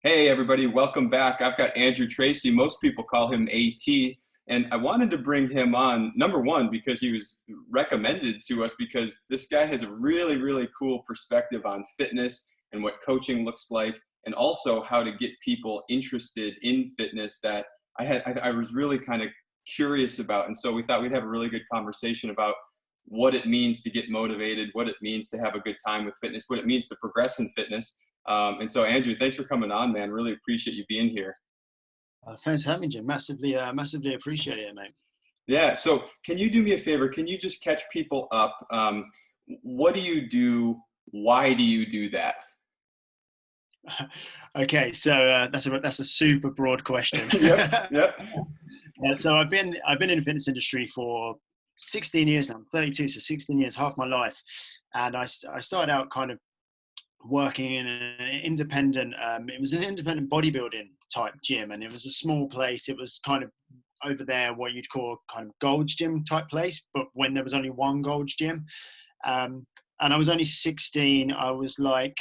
Hey everybody, welcome back. I've got Andrew Tracey. Most people call him AT, and I wanted to bring him on, number one, because he was recommended to us because this guy has a really, really cool perspective on fitness and what coaching looks like, and also how to get people interested in fitness that I was really kind of curious about. And so we thought we'd have a really good conversation about what it means to get motivated, what it means to have a good time with fitness, what it means to progress in fitness. And so, Andrew, thanks for coming on, man. Really appreciate you being here. Thanks for having me, Jim. Massively appreciate it, mate. Yeah. So, can you do me a favor? Can you just catch people up? What do you do? Why do you do that? Okay, so that's a super broad question. Yep. Yep. Yeah, so I've been in the fitness industry for 16 years now. I'm 32, so 16 years, half my life. And I started out kind of working in an independent. It was an independent bodybuilding type gym, and it was a small place. It was kind of over there what you'd call kind of Gold's Gym type place, but when there was only one Gold's Gym. And I was only 16. I was like,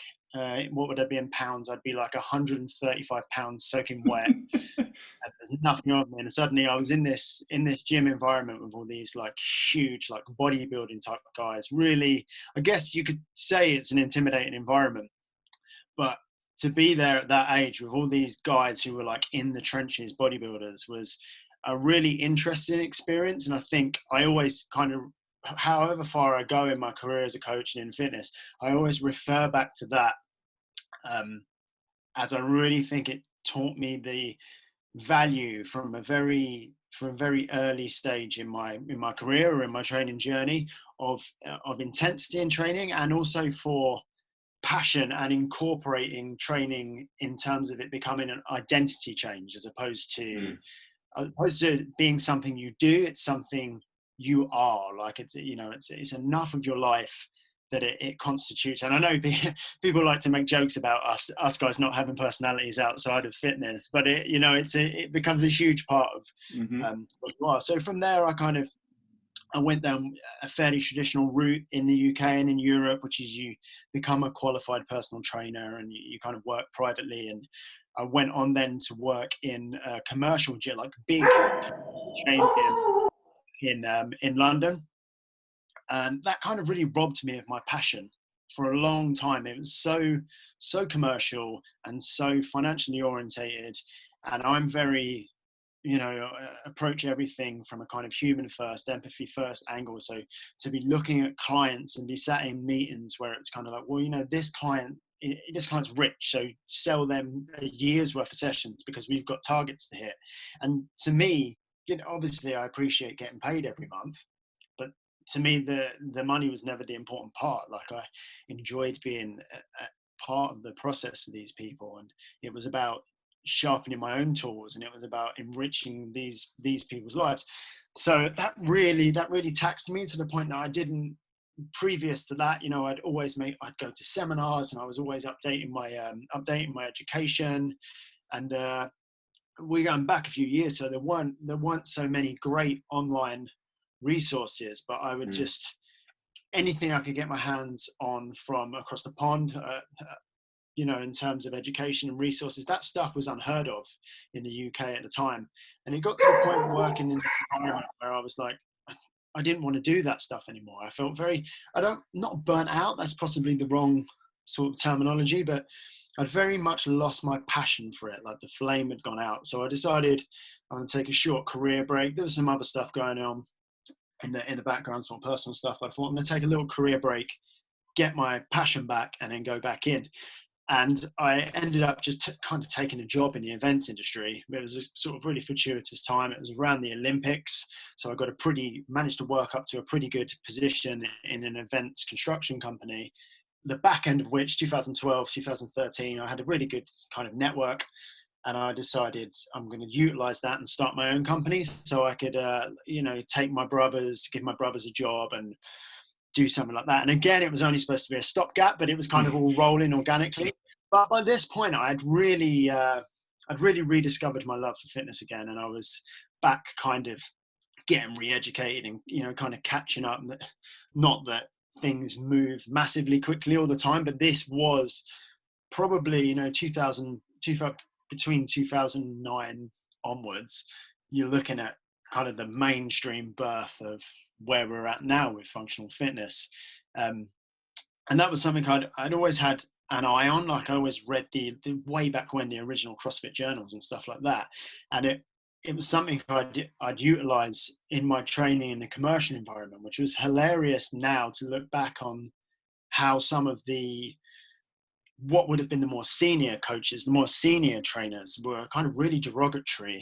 what would I be in pounds? I'd be like 135 pounds soaking wet. There's nothing on me. And suddenly I was in this gym environment with all these like huge, like bodybuilding type guys. Really, I guess you could say it's an intimidating environment, but to be there at that age with all these guys who were like in the trenches, bodybuilders, was a really interesting experience. And I think I always kind of, however far I go in my career as a coach and in fitness, I always refer back to that, as I really think it taught me the value from a very early stage in my career or in my training journey of intensity in training, and also for passion and incorporating training in terms of it becoming an identity change as opposed to being something you do. It's something you are. Like it's enough of your life that it constitutes. And I know people like to make jokes about us guys not having personalities outside of fitness, but it becomes a huge part of what you are. So from there, I went down a fairly traditional route in the UK and in Europe, which is you become a qualified personal trainer and you kind of work privately. And I went on then to work in a commercial gym, like big chain gyms in London. And that kind of really robbed me of my passion for a long time. It was so commercial and so financially orientated. And I'm very, approach everything from a kind of human first, empathy first angle. So to be looking at clients and be sat in meetings where it's kind of like, well, this client's rich, so sell them a year's worth of sessions because we've got targets to hit. And to me, obviously I appreciate getting paid every month, but to me, the money was never the important part. Like I enjoyed being a part of the process for these people, and it was about sharpening my own tools, and it was about enriching these people's lives. So that really taxed me to the point that I didn't. Previous to that, I'd go to seminars, and I was always updating my education, and we're going back a few years, so there weren't so many great online resources, but I would just anything I could get my hands on from across the pond, in terms of education and resources. That stuff was unheard of in the UK at the time, and it got to the point of working in an environment where I was like, I didn't want to do that stuff anymore. I felt not burnt out. That's possibly the wrong sort of terminology, but I'd very much lost my passion for it. Like the flame had gone out. So I decided I'm going to take a short career break. There was some other stuff going on in the background, some personal stuff. But I thought I'm going to take a little career break, get my passion back, and then go back in. And I ended up just kind of taking a job in the events industry. It was a sort of really fortuitous time. It was around the Olympics. So I managed to work up to a pretty good position in an events construction company, the back end of which 2012, 2013, I had a really good kind of network. And I decided I'm going to utilize that and start my own company so I could, give my brothers a job and do something like that. And again, it was only supposed to be a stopgap, but it was kind of all rolling organically. But by this point, I'd really rediscovered my love for fitness again. And I was back kind of getting re-educated and, kind of catching up. Not that things move massively quickly all the time, but this was probably, 2000, between 2009 onwards, you're looking at kind of the mainstream birth of where we're at now with functional fitness. And that was something I'd always had an eye on. Like I always read the way back when the original CrossFit journals and stuff like that. And it was something I'd utilize in my training in the commercial environment, which was hilarious now to look back on how some of what would have been the more senior coaches, the more senior trainers were kind of really derogatory.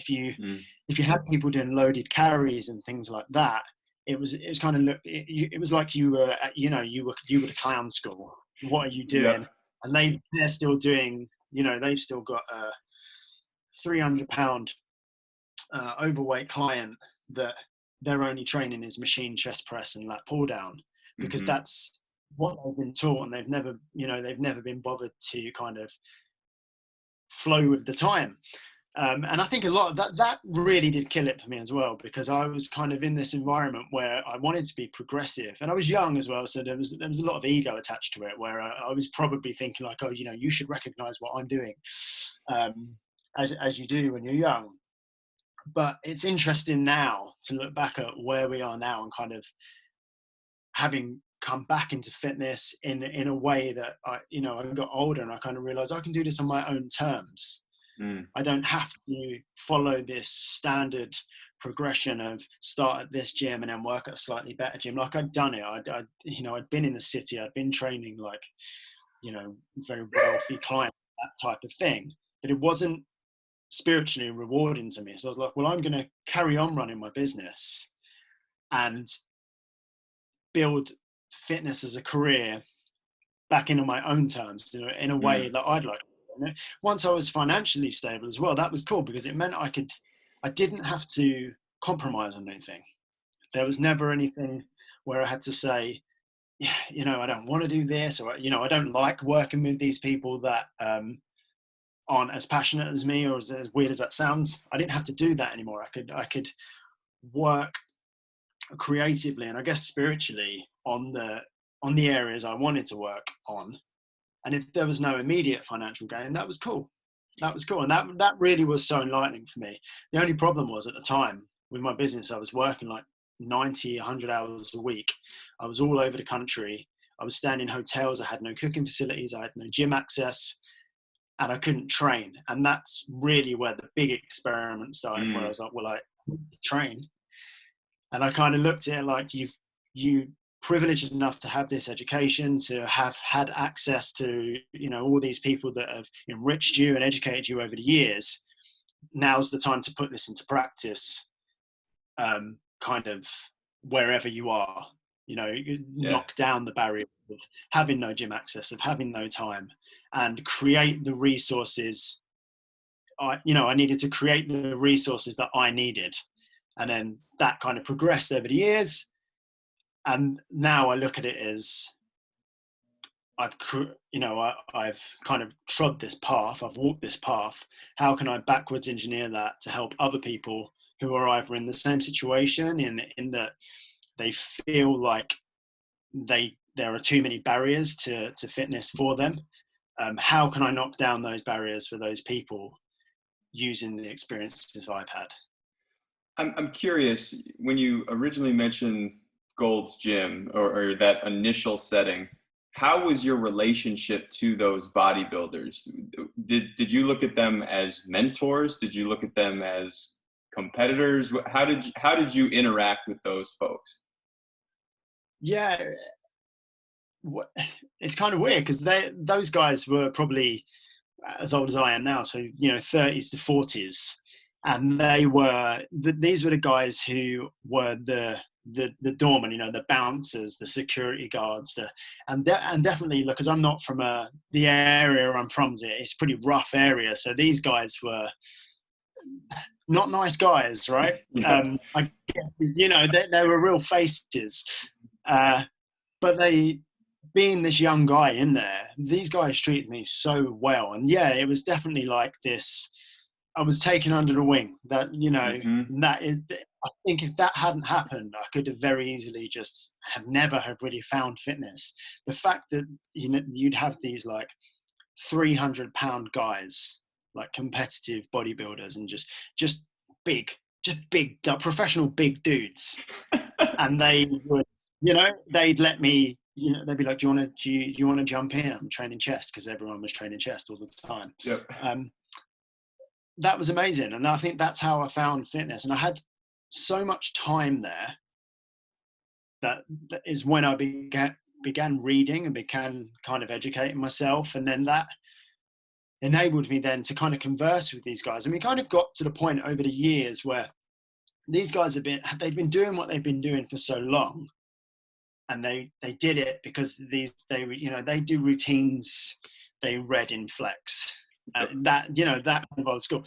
If you had people doing loaded carries and things like that, it was kind of it was like you were at a clown school. What are you doing? Yeah. And they're still doing, they've still got a 300-pound overweight client that their only training is machine chest press and lat pull down, because that's what they've been taught, and they've never been bothered to kind of flow with the time. And I think a lot of that really did kill it for me as well, because I was kind of in this environment where I wanted to be progressive, and I was young as well, so there was a lot of ego attached to it, where I was probably thinking like, oh, you should recognize what I'm doing, as you do when you're young. But it's interesting now to look back at where we are now and kind of having come back into fitness in a way that I got older, and I kind of realized I can do this on my own terms. I don't have to follow this standard progression of start at this gym and then work at a slightly better gym. Like I'd done it. I'd been in the city. I'd been training like, very wealthy clients, that type of thing. But it wasn't spiritually rewarding to me. So I was like, well, I'm going to carry on running my business and build fitness as a career back in on my own terms, in a way that I'd like. Once I was financially stable as well, that was cool, because it meant I didn't have to compromise on anything. There was never anything where I had to say, I don't want to do this, or, I don't like working with these people that aren't as passionate as me, or as weird as that sounds. I didn't have to do that anymore. I could work creatively and I guess spiritually on the areas I wanted to work on. And if there was no immediate financial gain, that was cool. And that really was so enlightening for me. The only problem was, at the time with my business, I was working like 90, 100 hours a week. I was all over the country. I was staying in hotels. I had no cooking facilities. I had no gym access, and I couldn't train. And that's really where the big experiment started, where I was like, well, I need to train. And I kind of looked at it like, you privileged enough to have this education, to have had access to, all these people that have enriched you and educated you over the years. Now's the time to put this into practice, kind of wherever you are, knock down the barrier of having no gym access, of having no time, and create the resources. I needed to create the resources that I needed. And then that kind of progressed over the years. And now I look at it as I've kind of trod this path. I've walked this path. How can I backwards engineer that to help other people who are either in the same situation, in that they feel like there are too many barriers to fitness for them? How can I knock down those barriers for those people using the experiences I've had? I'm curious, when you originally mentioned Gold's Gym, or that initial setting, how was your relationship to those bodybuilders? Did you look at them as mentors? Did you look at them as competitors? How did you interact with those folks? Yeah, it's kind of weird, because those guys were probably as old as I am now, so 30s to 40s, and these were the guys who were the doorman, the bouncers, the security guards, and definitely, look, because I'm not from the area I'm from, it's a pretty rough area, so these guys were not nice guys, right? Yeah. I guess, they were real faces, but being this young guy in there, these guys treated me so well. And yeah, it was definitely like this, I was taken under the wing. That, that is, I think if that hadn't happened, I could have very easily just never have really found fitness. The fact that, you'd have these like 300-pound guys like competitive bodybuilders and just big, professional big dudes. And they would, they'd let me, they'd be like, do you want to jump in? I'm training chest, because everyone was training chest all the time. Yep. That was amazing. And I think that's how I found fitness. And I had so much time there. That is when I began reading and began kind of educating myself. And then that enabled me then to kind of converse with these guys. And we kind of got to the point over the years where these guys they've been doing what they've been doing for so long. And they did it because they do routines they read in Flex. That kind of old school.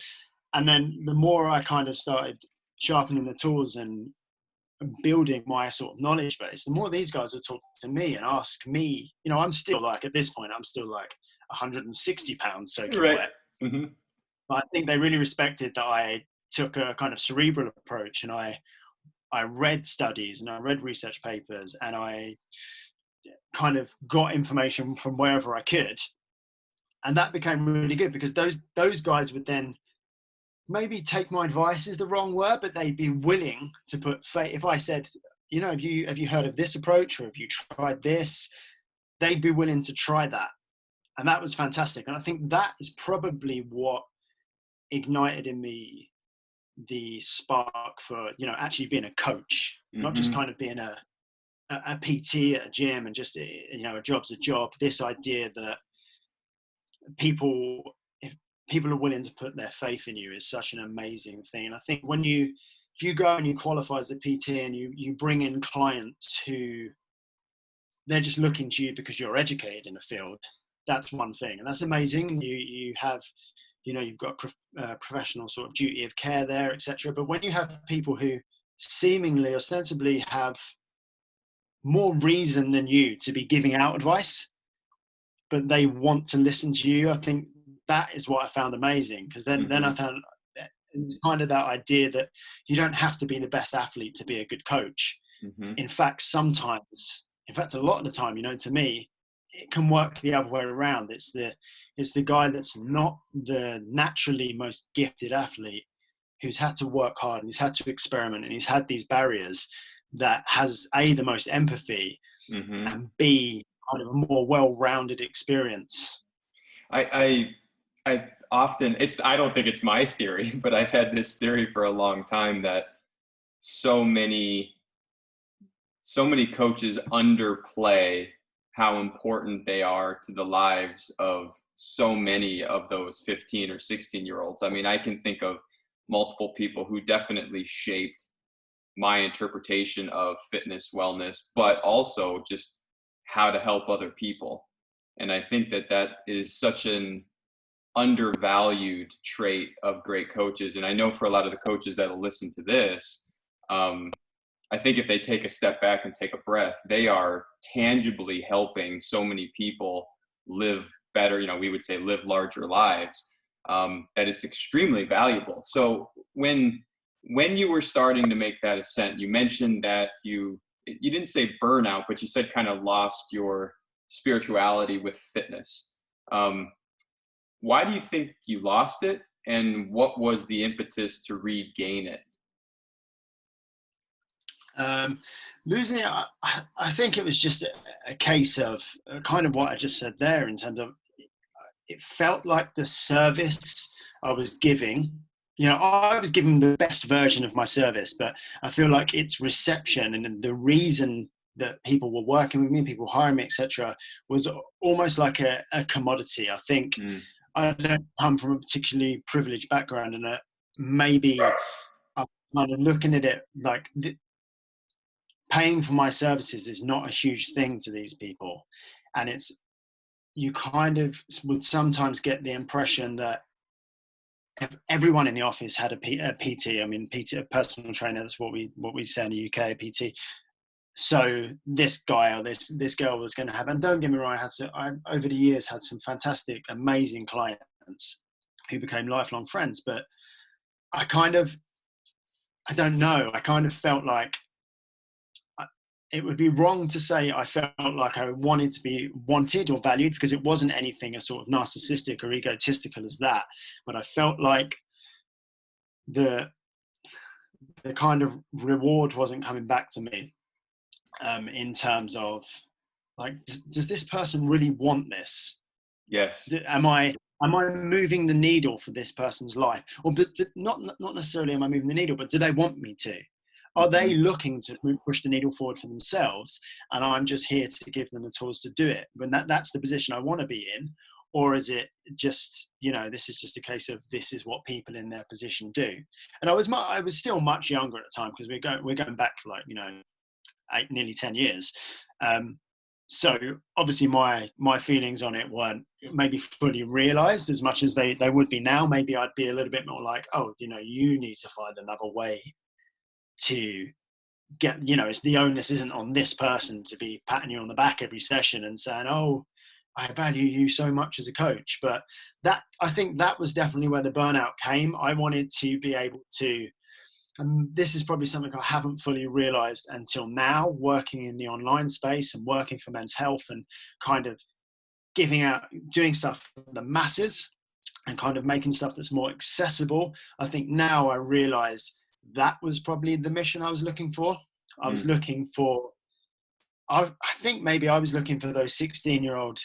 And then the more I kind of started sharpening the tools and building my sort of knowledge base, the more these guys would talk to me and ask me, I'm still like, at this point, I'm still like 160 pounds soaking wet. Mm-hmm. But I think they really respected that I took a kind of cerebral approach, and I read studies and I read research papers, and I kind of got information from wherever I could. And that became really good, because those guys would then maybe take my advice is the wrong word, but they'd be willing to put faith. If I said, have you heard of this approach, or have you tried this? They'd be willing to try that. And that was fantastic. And I think that is probably what ignited in me the spark for, actually being a coach, not just kind of being a PT at a gym and just, a job's a job. This idea that if people are willing to put their faith in you is such an amazing thing. And I think if you go and you qualify as a PT and you bring in clients who they're just looking to you because you're educated in a field, that's one thing. And that's amazing. You have, you've got professional sort of duty of care there, etc. But when you have people who seemingly ostensibly have more reason than you to be giving out advice, but they want to listen to you, I think that is what I found amazing. Because then I found it's kind of that idea that you don't have to be the best athlete to be a good coach. Mm-hmm. In fact, a lot of the time, to me, it can work the other way around. It's the guy that's not the naturally most gifted athlete who's had to work hard and he's had to experiment and he's had these barriers, that has A, the most empathy, and B, kind of a more well-rounded experience. I often, I don't think it's my theory, but I've had this theory for a long time that so many coaches underplay how important they are to the lives of so many of those 15 or 16-year-olds. I mean, I can think of multiple people who definitely shaped my interpretation of fitness, wellness, but also just how to help other people. And I think that is such an undervalued trait of great coaches. And I know for a lot of the coaches that will listen to this, I think if they take a step back and take a breath, they are tangibly helping so many people live better, we would say live larger lives, that it's extremely valuable. So when you were starting to make that ascent, you mentioned that you didn't say burnout, but you said kind of lost your spirituality with fitness. Why do you think you lost it? And what was the impetus to regain it? Losing it, I think it was just a case of kind of what I just said there, in terms of it felt like the service I was giving, I was giving the best version of my service, but I feel like its reception and the reason that people were working with me, people hiring me, etc., was almost like a commodity. I think I don't come from a particularly privileged background, and maybe I'm kind of looking at it like paying for my services is not a huge thing to these people. And you kind of would sometimes get the impression that everyone in the office had a PT. I mean, PT, a personal trainer, that's what we say in the UK, a PT. So this guy or this girl was going to have, and don't get me wrong, I over the years had some fantastic, amazing clients who became lifelong friends, but I don't know, I kind of felt like it would be wrong to say I felt like I wanted to be wanted or valued, because it wasn't anything as sort of narcissistic or egotistical as that. But I felt like the kind of reward wasn't coming back to me, in terms of like, does this person really want this? Yes. Am I moving the needle for this person's life? Or not necessarily am I moving the needle, but do they want me to? Are they Mm-hmm. looking to push the needle forward for themselves, and I'm just here to give them the tools to do it? When that's the position I want to be in, or is it just, this is just a case of this is what people in their position do? And I was still much younger at the time, because we're going back for like, nearly 10 years. So obviously my feelings on it weren't maybe fully realized as much as they would be now. Maybe I'd be a little bit more like, oh, you need to find another way to get, it's the onus isn't on this person to be patting you on the back every session and saying, oh, I value you so much as a coach. But I think that was definitely where the burnout came. I wanted to be able to, and this is probably something I haven't fully realized until now, working in the online space and working for Men's Health, and kind of doing stuff for the masses and kind of making stuff that's more accessible. I think now I realize that was probably the mission I was looking for. I was looking for, I think maybe I was looking for those 16-year-old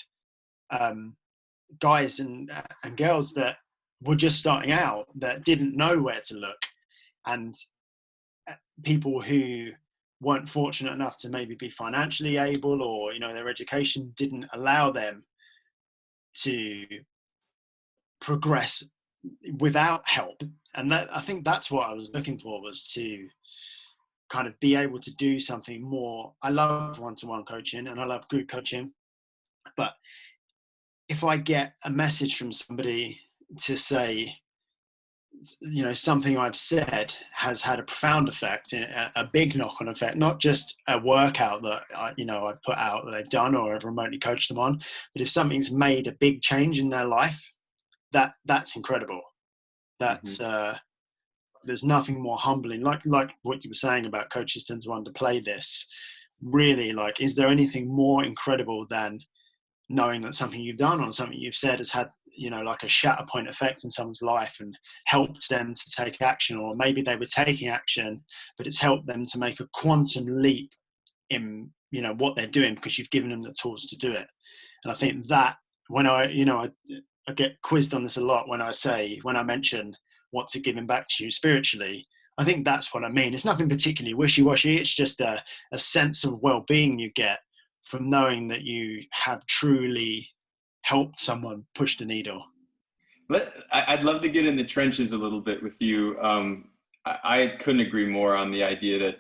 guys and girls that were just starting out, that didn't know where to look, and people who weren't fortunate enough to maybe be financially able, or their education didn't allow them to progress without help. And that, I think that's what I was looking for, was to kind of be able to do something more. I love one-to-one coaching and I love group coaching, but if I get a message from somebody to say, something I've said has had a profound effect, a big knock-on effect, not just a workout that I've put out that they've done or I've remotely coached them on, but if something's made a big change in their life, that's incredible. That's there's nothing more humbling, like what you were saying about coaches tend to underplay this. Really, like, is there anything more incredible than knowing that something you've done or something you've said has had, like a shatter point effect in someone's life and helped them to take action, or maybe they were taking action, but it's helped them to make a quantum leap in, what they're doing, because you've given them the tools to do it. And I think that when I get quizzed on this a lot when I mention what's it giving back to you spiritually, I think that's what I mean. It's nothing particularly wishy-washy. It's just a sense of well-being you get from knowing that you have truly helped someone push the needle. I'd love to get in the trenches a little bit with you. I couldn't agree more on the idea that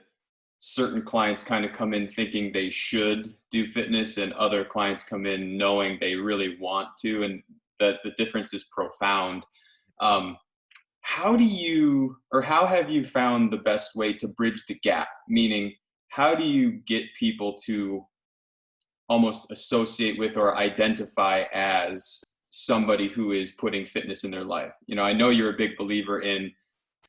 certain clients kind of come in thinking they should do fitness, and other clients come in knowing they really want to, and that the difference is profound. How have you found the best way to bridge the gap? Meaning, how do you get people to almost associate with or identify as somebody who is putting fitness in their life? I know you're a big believer in,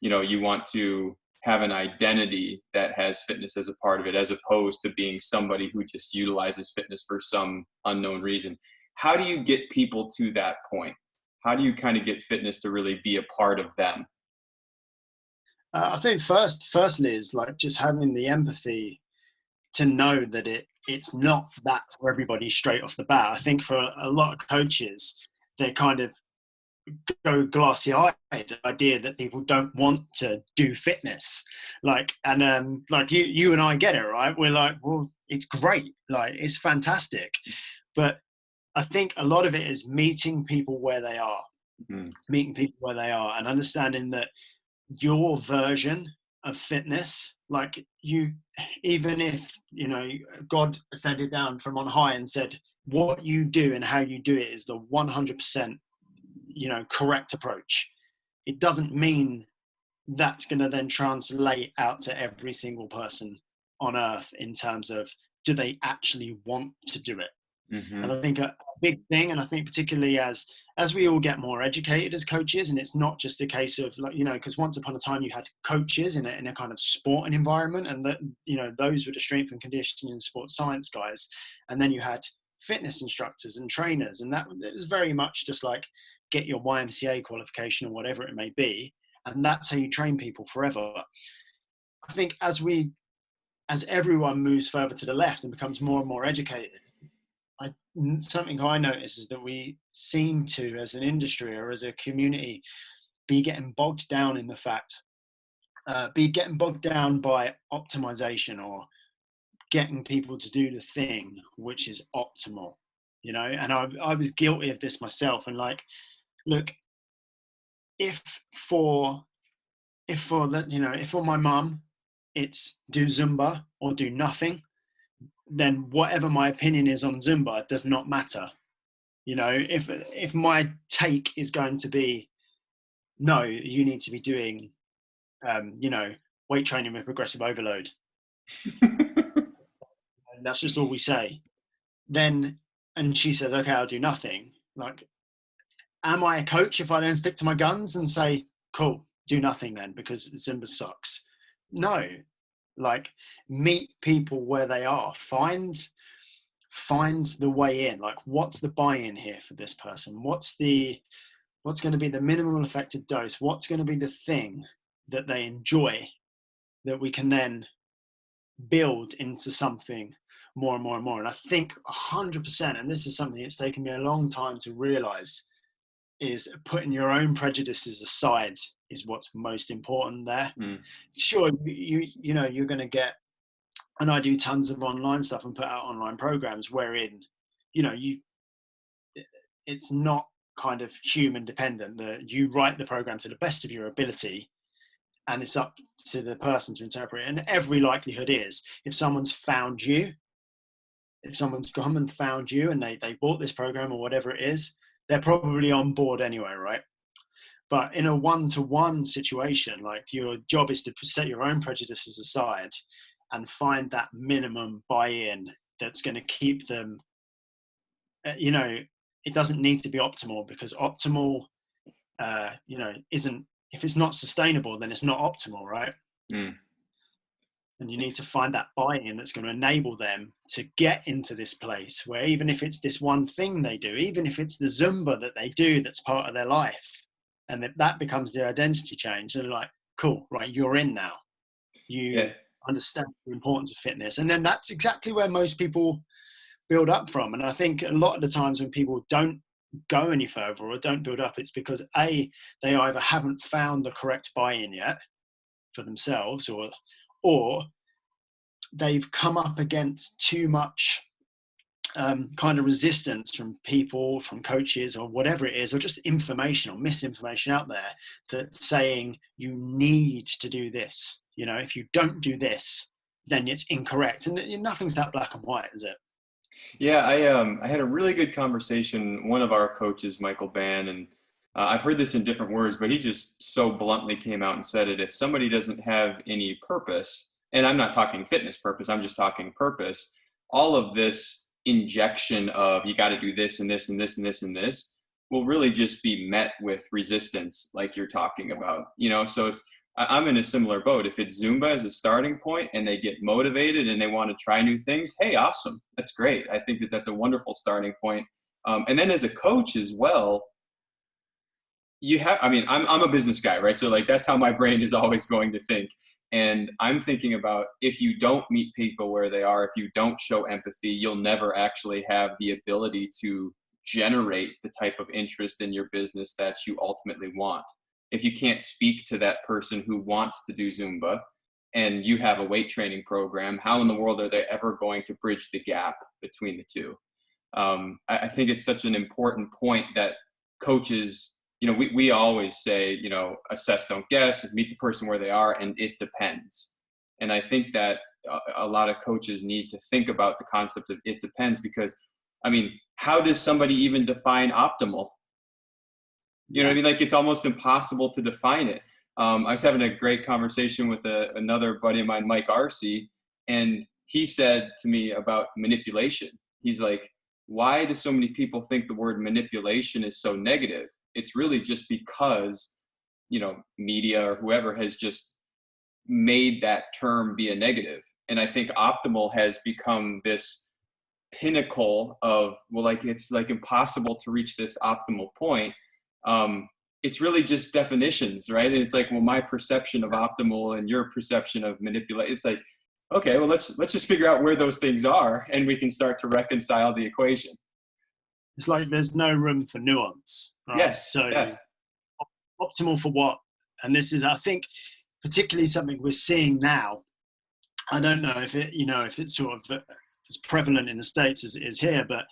you want to have an identity that has fitness as a part of it, as opposed to being somebody who just utilizes fitness for some unknown reason. How do you get people to that point? How do you kind of get fitness to really be a part of them? I think firstly is like just having the empathy to know that it's not that for everybody straight off the bat. I think for a lot of coaches, they kind of go glassy-eyed at the idea that people don't want to do fitness. Like you and I get it, right? We're like, well, it's great, like it's fantastic. But I think a lot of it is meeting people where they are, and understanding that your version of fitness, like even if God ascended down from on high and said what you do and how you do it is the 100% correct approach, it doesn't mean that's going to then translate out to every single person on earth in terms of, do they actually want to do it? Mm-hmm. And I think a big thing, and I think particularly as we all get more educated as coaches, and it's not just a case of like, because once upon a time you had coaches in a kind of sporting environment, and that, those were the strength and conditioning and sports science guys. And then you had fitness instructors and trainers, and that it was very much just like get your YMCA qualification or whatever it may be. And that's how you train people forever. I think as everyone moves further to the left and becomes more and more educated, something I notice is that we seem to, as an industry or as a community, be getting bogged down in the fact, be getting bogged down by optimization or getting people to do the thing which is optimal, and I was guilty of this myself. And like, look, if for my mum it's do Zumba or do nothing, then whatever my opinion is on Zumba does not matter. If my take is going to be, no, you need to be doing, weight training with progressive overload, and that's just all we say, then, and she says, okay, I'll do nothing. Like, am I a coach if I then stick to my guns and say, cool, do nothing then because Zumba sucks? No. Like, meet people where they are. Find the way in. Like, what's the buy-in here for this person? What's going to be the minimum effective dose? What's going to be the thing that they enjoy that we can then build into something more and more and more? And I think 100%, and this is something that's taken me a long time to realize, is putting your own prejudices aside is what's most important there. Sure, you're going to get, and I do tons of online stuff and put out online programs wherein, it's not kind of human dependent, that you write the program to the best of your ability and it's up to the person to interpret it. And every likelihood is, if someone's come and found you and they bought this program or whatever it is, they're probably on board anyway, right? But in a one-to-one situation, like, your job is to set your own prejudices aside and find that minimum buy-in that's going to keep them, it doesn't need to be optimal, because optimal, isn't, if it's not sustainable, then it's not optimal, right? And you need to find that buy-in that's going to enable them to get into this place where, even if it's this one thing they do, even if it's the Zumba that they do that's part of their life, and that becomes the identity change, they're like, cool, right, you're in now. You understand the importance of fitness. And then that's exactly where most people build up from. And I think a lot of the times when people don't go any further or don't build up, it's because they either haven't found the correct buy-in yet for themselves, or they've come up against too much kind of resistance from people, from coaches or whatever it is, or just information or misinformation out there that's saying you need to do this. If you don't do this, then it's incorrect. And nothing's that black and white, is it? Yeah, I had a really good conversation. One of our coaches, Michael Ban, and I've heard this in different words, but he just so bluntly came out and said it. If somebody doesn't have any purpose, and I'm not talking fitness purpose, I'm just talking purpose, all of this injection of you got to do this and this and this and this and this will really just be met with resistance, like you're talking about. So I'm in a similar boat. If it's Zumba as a starting point and they get motivated and they want to try new things, hey, awesome, that's great. I think that's a wonderful starting point. And then as a coach as well, I'm a business guy, right? So like, that's how my brain is always going to think. And I'm thinking about, if you don't meet people where they are, if you don't show empathy, you'll never actually have the ability to generate the type of interest in your business that you ultimately want. If you can't speak to that person who wants to do Zumba and you have a weight training program, how in the world are they ever going to bridge the gap between the two? I think it's such an important point that coaches, we always say, assess, don't guess, meet the person where they are, and it depends. And I think that a lot of coaches need to think about the concept of it depends, because, how does somebody even define optimal? You know what I mean? Like, it's almost impossible to define it. I was having a great conversation with another buddy of mine, Mike Arcee, and he said to me about manipulation. He's like, why do so many people think the word manipulation is so negative? It's really just because, media or whoever has just made that term be a negative. And I think optimal has become this pinnacle of, well, like, it's like impossible to reach this optimal point. It's really just definitions, right? And it's like, well, my perception of optimal and your perception of manipulate, it's like, okay, well, let's just figure out where those things are, and we can start to reconcile the equation. It's like there's no room for nuance, right? Yes. So Yeah. optimal for what? And this is, I think, particularly something we're seeing now. I don't know if it's sort of as prevalent in the States as it is here, but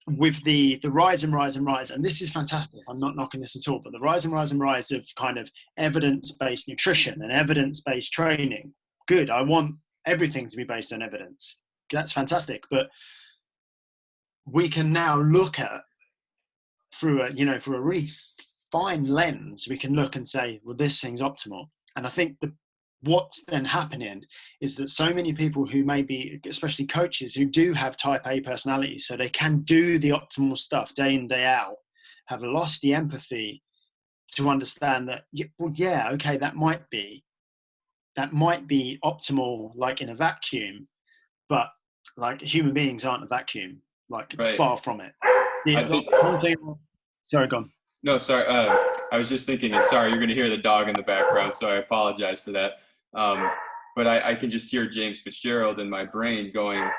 with the rise and rise and rise, and this is fantastic, I'm not knocking this at all, but the rise and rise and rise of kind of evidence-based nutrition and evidence-based training. Good. I want everything to be based on evidence. That's fantastic. But we can now look at through a really fine lens, we can look and say, well, this thing's optimal. And I think what's then happening is that so many people who maybe, especially coaches who do have type A personalities, so they can do the optimal stuff day in, day out, have lost the empathy to understand that, well, yeah, okay, that might be optimal, like in a vacuum, but like human beings aren't a vacuum, like Right. far from it. One thing, sorry, go on. No, sorry. I was just thinking, and sorry, you're going to hear the dog in the background, so I apologize for that. But I can just hear James Fitzgerald in my brain going,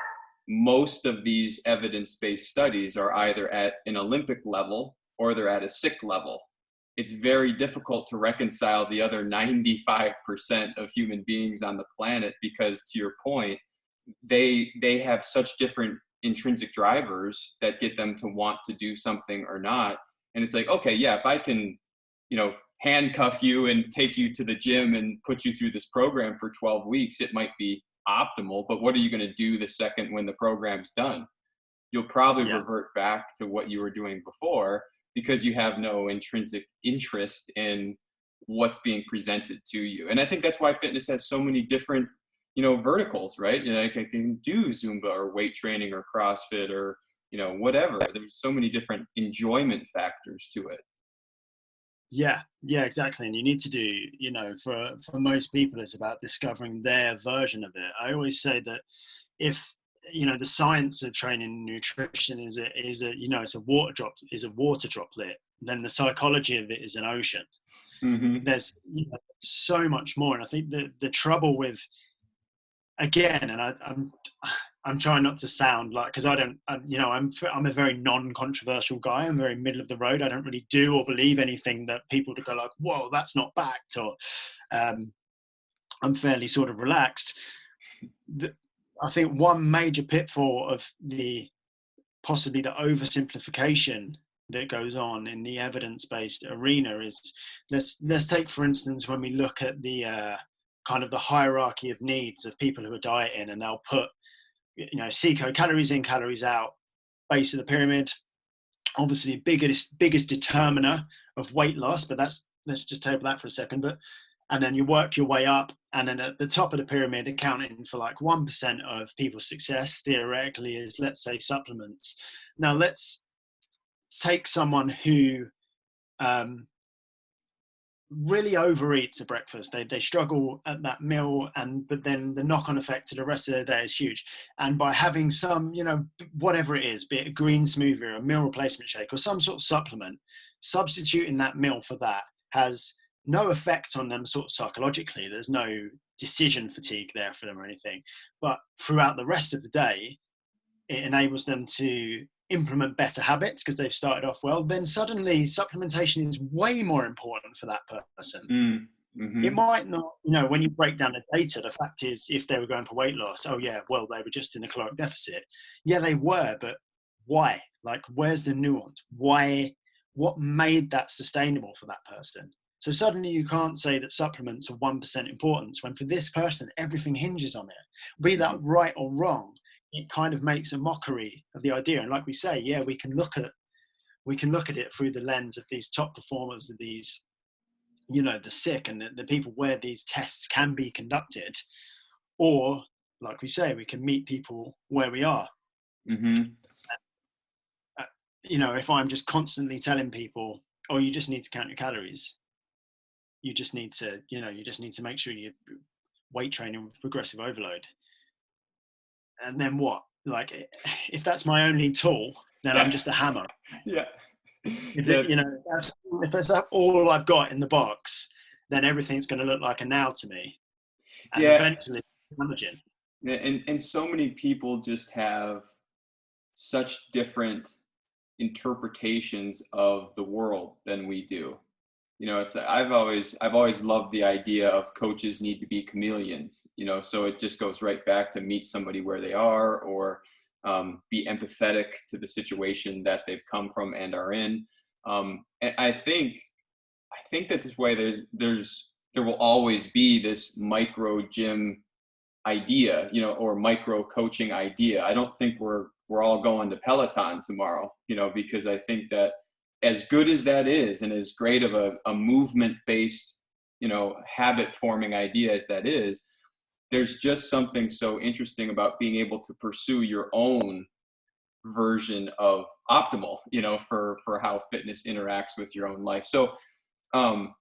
most of these evidence-based studies are either at an Olympic level or they're at a sick level. It's very difficult to reconcile the other 95% of human beings on the planet because, to your point, they have such different intrinsic drivers that get them to want to do something or not. And it's like, okay, yeah, if I can, handcuff you and take you to the gym and put you through this program for 12 weeks, it might be optimal, but what are you going to do the second when the program's done? You'll probably revert back to what you were doing before because you have no intrinsic interest in what's being presented to you. And I think that's why fitness has so many different, verticals, right? Like I can do Zumba or weight training or CrossFit or, whatever. There's so many different enjoyment factors to it. Yeah, exactly. And you need to do, for most people, it's about discovering their version of it. I always say that if, the science of training and nutrition is it's a water droplet, then the psychology of it is an ocean. Mm-hmm. There's so much more. And I think the trouble with, again, and I'm trying not to sound like, because I'm a very non-controversial guy. I'm very middle of the road. I don't really do or believe anything that people to go like, whoa, that's not backed, or I'm fairly sort of relaxed. I think one major pitfall of possibly the oversimplification that goes on in the evidence-based arena is, let's take, for instance, when we look at the kind of the hierarchy of needs of people who are dieting, and they'll put, CICO, calories in, calories out, base of the pyramid, obviously biggest determiner of weight loss, but let's just table that for a second. And then you work your way up, and then at the top of the pyramid, accounting for like 1% of people's success theoretically is, let's say, supplements. Now let's take someone who really overeats at breakfast. They struggle at that meal, but then the knock-on effect to the rest of their day is huge. And by having some, whatever it is, be it a green smoothie or a meal replacement shake or some sort of supplement, substituting that meal for that has no effect on them sort of psychologically. There's no decision fatigue there for them or anything. But throughout the rest of the day, it enables them to implement better habits because they've started off well. Then suddenly supplementation is way more important for that person. Mm-hmm. It might not, when you break down the data, the fact is, if they were going for weight loss, oh yeah, well, they were just in a caloric deficit. Yeah, they were, but why? Like, where's the nuance? Why? What made that sustainable for that person? So suddenly you can't say that supplements are 1% importance when for this person, everything hinges on it. Be that right or wrong, it kind of makes a mockery of the idea. And like we say, yeah, we can look at it through the lens of these top performers, of these, the sick, and the people where these tests can be conducted. Or, like we say, we can meet people where we are. Mm-hmm. if I'm just constantly telling people, oh, you just need to count your calories, you just need to, make sure you weight training with progressive overload. And then what? Like, if that's my only tool, then I'm Yeah. just a hammer. Yeah. If Yeah. it, if that's all I've got in the box, then everything's going to look like a nail to me, and Yeah. eventually it's damaging. And so many people just have such different interpretations of the world than we do. It's I've always loved the idea of coaches need to be chameleons. So it just goes right back to meet somebody where they are, or be empathetic to the situation that they've come from and are in. And I think that this way there will always be this micro gym idea, or micro coaching idea. I don't think we're all going to Peloton tomorrow, because I think that as good as that is, and as great of a movement based, habit forming idea as that is, there's just something so interesting about being able to pursue your own version of optimal, for how fitness interacts with your own life. So um,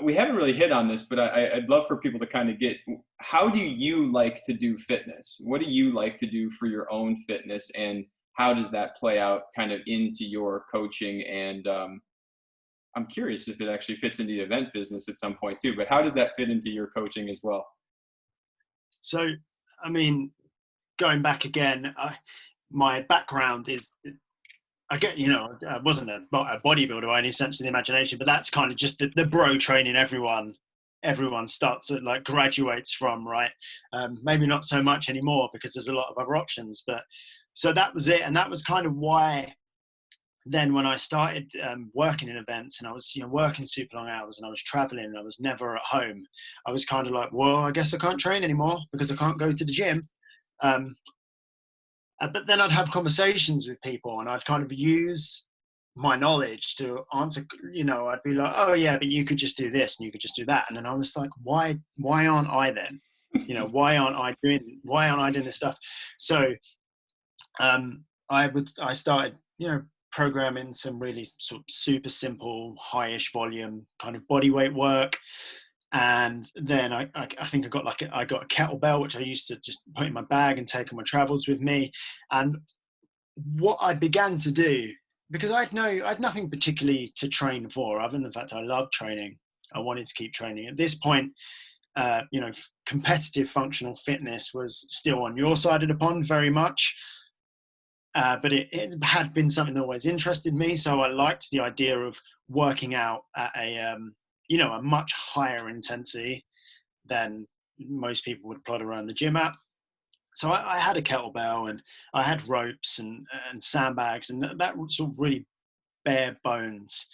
we haven't really hit on this, but I'd love for people to kind of get, how do you like to do fitness? What do you like to do for your own fitness? And how does that play out kind of into your coaching? And I'm curious if it actually fits into the event business at some point too, but how does that fit into your coaching as well? So, I mean, going back again, my background is, I wasn't a bodybuilder by any sense of the imagination, but that's kind of just the bro training everyone starts at, like, graduates from, right? Maybe not so much anymore because there's a lot of other options, but so that was it. And that was kind of why then when I started working in events, and I was, working super long hours, and I was traveling and I was never at home, I was kind of like, well, I guess I can't train anymore because I can't go to the gym. Um, but then I'd have conversations with people, and I'd kind of use my knowledge to answer. I'd be like, oh yeah, but you could just do this and you could just do that. And then I was like, why aren't I then? Why aren't I doing this stuff? So I started, programming some really sort of super simple, high-ish volume kind of body weight work. And then I think I got a kettlebell, which I used to just put in my bag and take on my travels with me. And what I began to do, because I had nothing particularly to train for, other than the fact I loved training. I wanted to keep training. At this point, competitive functional fitness was still on your side of the pond very much. But it had been something that always interested me. So I liked the idea of working out at a much higher intensity than most people would plod around the gym at. So I had a kettlebell, and I had ropes and sandbags, and that was sort of really bare bones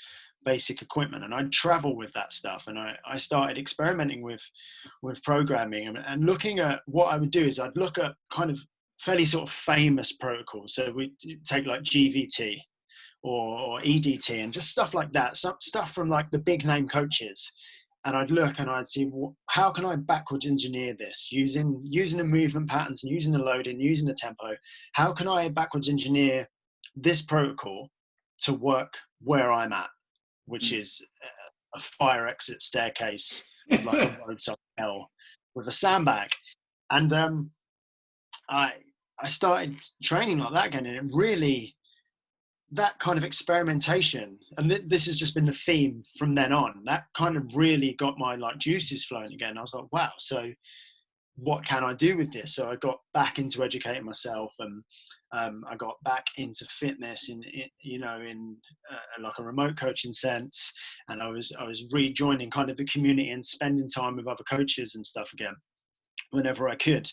basic equipment. And I'd travel with that stuff. And I started experimenting with programming, and looking at what I would do is I'd look at kind of fairly sort of famous protocols. So we take like GVT or EDT and just stuff like that, some stuff from like the big name coaches. And I'd look and I'd see, how can I backwards engineer this using the movement patterns and using the loading, using the tempo? How can I backwards engineer this protocol to work where I'm at, which is a fire exit staircase with like a roadside hell with a sandbag? And I started training like that again, and it really, that kind of experimentation, and this has just been the theme from then on, that kind of really got my like juices flowing again. I was like, wow, so what can I do with this? So I got back into educating myself, and I got back into fitness in like a remote coaching sense, and I was rejoining kind of the community and spending time with other coaches and stuff again whenever I could,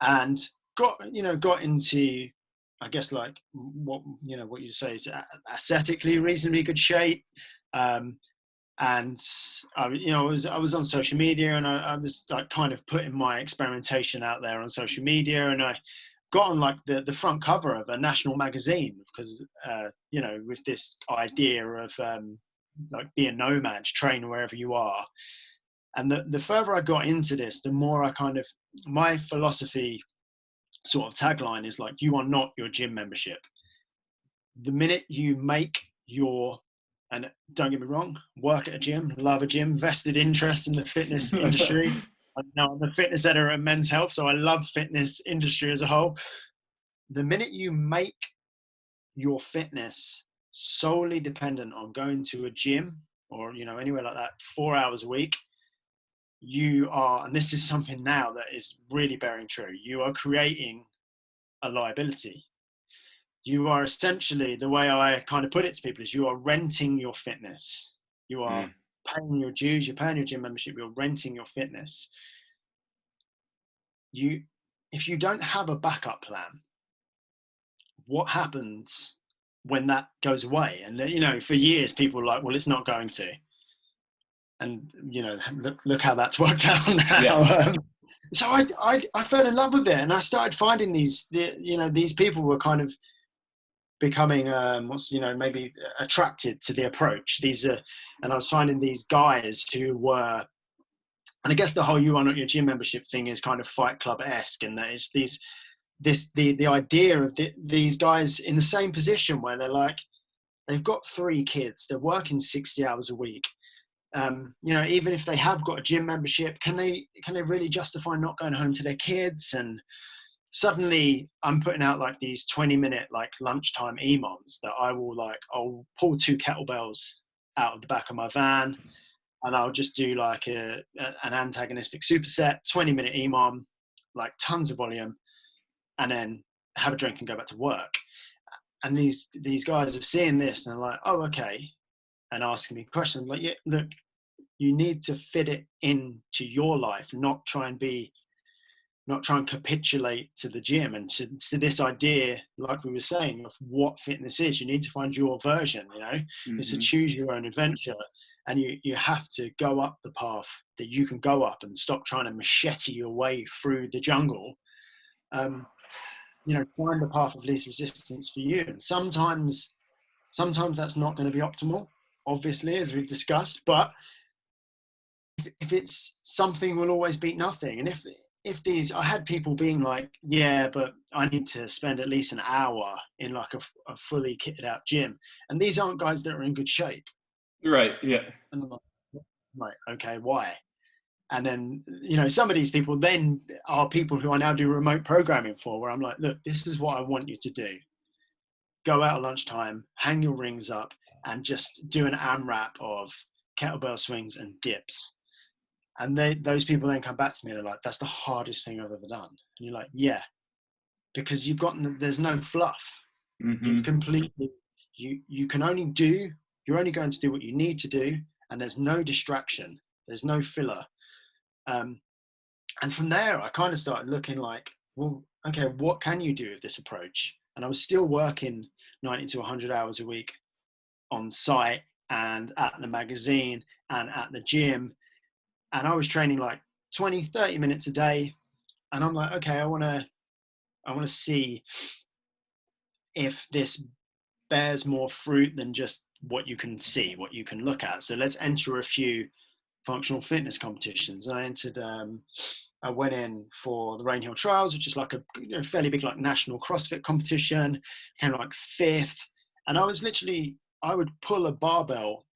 and got into, I guess, like what you say is aesthetically reasonably good shape. And I was on social media, and I was like kind of putting my experimentation out there on social media, and I got on like the front cover of a national magazine because with this idea of like be a nomad, train wherever you are. And the further I got into this, the more I kind of, my philosophy sort of tagline is like, you are not your gym membership. the minute you make your, and don't get me wrong, work at a gym, love a gym, vested interest in the fitness industry. I'm a fitness editor at Men's Health, so I love fitness industry as a whole. The minute you make your fitness solely dependent on going to a gym or, you know, anywhere like that 4 hours a week, you are, and this is something now that is really bearing true, you are creating a liability. You are essentially, the way I kind of put it to people is, you are renting your fitness. You are paying your dues, you're paying your gym membership, you're renting your fitness. If you don't have a backup plan, what happens when that goes away? And, you know, for years people were like, well, it's not going to. And, you know, look how that's worked out now. Yeah. So I fell in love with it, and I started finding these people were kind of becoming maybe attracted to the approach. And I was finding these guys who were, and I guess the whole you are not your gym membership thing is kind of Fight Club-esque, and that it's the idea of these guys in the same position where they're like, they've got 3 kids, they're working 60 hours a week. You know, even if they have got a gym membership, can they really justify not going home to their kids? And suddenly I'm putting out like these 20-minute like lunchtime EMOMs that I'll pull 2 kettlebells out of the back of my van, and I'll just do like an antagonistic superset, 20-minute EMOM, like tons of volume, and then have a drink and go back to work. And these guys are seeing this and they're like, oh, okay, and asking me questions like, yeah, look, you need to fit it into your life, not try and capitulate to the gym and to this idea, like we were saying, of what fitness is. You need to find your version, you know. It's a choose your own adventure, and you have to go up the path that you can go up and stop trying to machete your way through the jungle. You know, find the path of least resistance for you. And sometimes that's not going to be optimal, obviously, as we've discussed, but if it's something, will always beat nothing. And if these, I had people being like, yeah, but I need to spend at least an hour in like a fully kitted out gym, and these aren't guys that are in good shape. Right. Yeah. And I'm like, okay, why? And then, you know, some of these people then are people who I now do remote programming for, where I'm like, look, this is what I want you to do. Go out at lunchtime, hang your rings up, and just do an AMRAP of kettlebell swings and dips. And those people then come back to me and they're like, that's the hardest thing I've ever done. And you're like, yeah, because there's no fluff. You've completely, you can only do, you're only going to do what you need to do, and there's no distraction. There's no filler. And from there, I kind of started looking like, well, okay, what can you do with this approach? And I was still working 90 to 100 hours a week on site and at the magazine and at the gym. And I was training like 20, 30 minutes a day. And I'm like, okay, I want to see if this bears more fruit than just what you can see, what you can look at. So let's enter a few functional fitness competitions. And I went in for the Rain Hill Trials, which is like a fairly big like national CrossFit competition, came like 5th. And I would pull a barbell,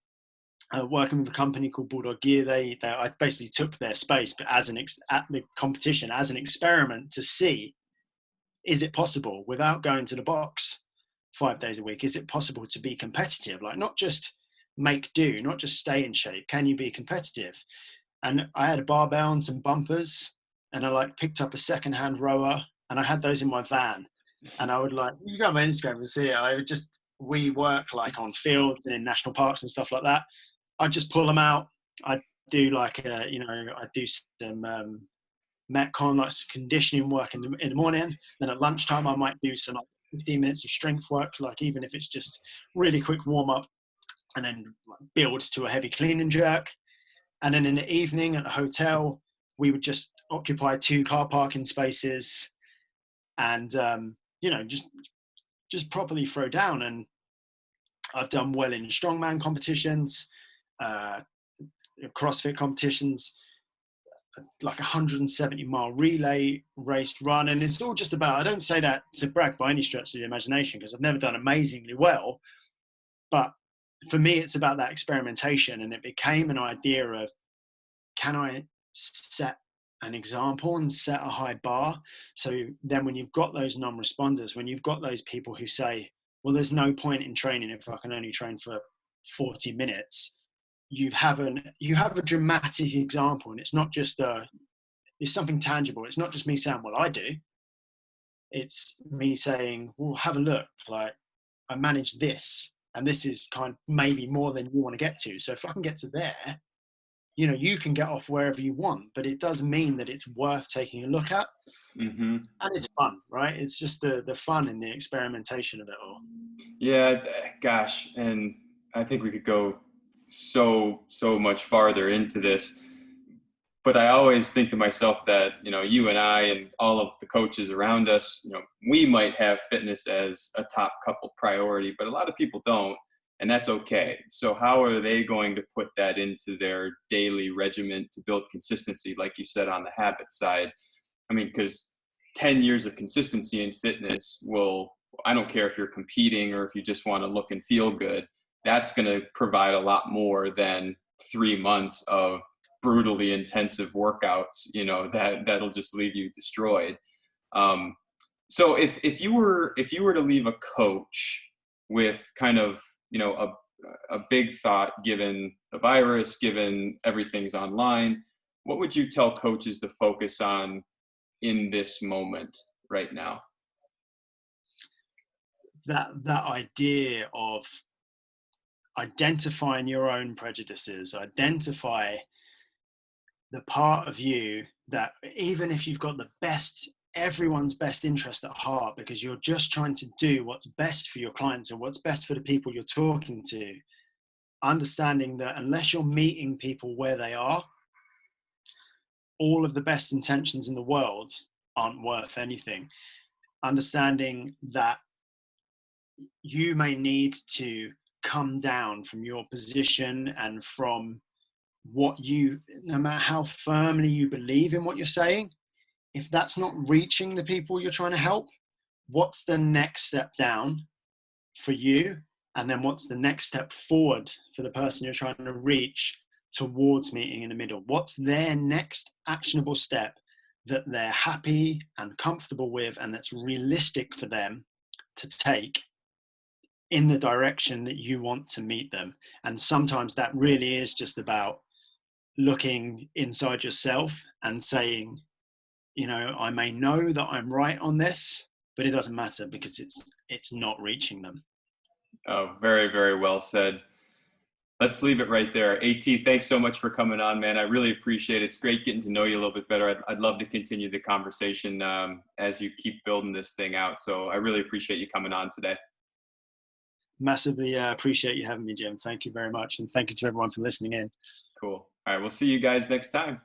working with a company called Bulldog Gear. I basically took their space, but at the competition as an experiment to see, is it possible without going to the box 5 days a week? Is it possible to be competitive? Like, not just make do, not just stay in shape. Can you be competitive? And I had a barbell and some bumpers, and I like picked up a secondhand rower, and I had those in my van. And I would like, you go on my Instagram and see it. We work like on fields and in national parks and stuff like that. I'd just pull them out. I'd do like I'd do some Metcon, like some conditioning work in the morning. Then at lunchtime, I might do some like 15 minutes of strength work, like even if it's just really quick warm up, and then build to a heavy clean and jerk. And then in the evening at the hotel, we would just occupy 2 car parking spaces and, just properly throw down. And I've done well in strongman competitions, CrossFit competitions. like 170-mile relay race run. And it's all just about, I don't say that to brag by any stretch of the imagination, because I've never done amazingly well. But for me, it's about that experimentation. And it became an idea of, can I set an example and set a high bar? So then when you've got those non-responders, when you've got those people who say, well, there's no point in training if I can only train for 40 minutes, you have a dramatic example. And it's not just it's something tangible. It's not just me saying, well, I do. It's me saying, well, have a look, like I manage this, and this is kind of maybe more than you want to get to. So if I can get to there, you know, you can get off wherever you want, but it does mean that it's worth taking a look at. Mm-hmm. And it's fun, right? It's just the fun and the experimentation of it all. Yeah, gosh, and I think we could go so much farther into this. But I always think to myself that, you know, you and I and all of the coaches around us, you know, we might have fitness as a top couple priority, but a lot of people don't, and that's okay. So how are they going to put that into their daily regimen to build consistency, like you said, on the habit side? I mean, because 10 years of consistency in fitness will, I don't care if you're competing or if you just want to look and feel good, that's going to provide a lot more than 3 months of brutally intensive workouts, you know, that'll just leave you destroyed. So if you were to leave a coach with kind of, you know, a big thought, given the virus, given everything's online, what would you tell coaches to focus on in this moment right now? That idea of identifying your own prejudices, identify the part of you that, even if you've got everyone's best interest at heart, because you're just trying to do what's best for your clients or what's best for the people you're talking to, understanding that unless you're meeting people where they are, all of the best intentions in the world aren't worth anything. Understanding that you may need to come down from your position and from what you, no matter how firmly you believe in what you're saying, if that's not reaching the people you're trying to help, what's the next step down for you? And then what's the next step forward for the person you're trying to reach towards meeting in the middle? What's their next actionable step that they're happy and comfortable with and that's realistic for them to take in the direction that you want to meet them? And sometimes that really is just about looking inside yourself and saying, you know, I may know that I'm right on this, but it doesn't matter because it's not reaching them. Oh, very, very well said. Let's leave it right there. AT, thanks so much for coming on, man. I really appreciate it. It's great getting to know you a little bit better. I'd love to continue the conversation as you keep building this thing out. So I really appreciate you coming on today. Massively appreciate you having me, Jim. Thank you very much. And thank you to everyone for listening in. Cool. All right. We'll see you guys next time.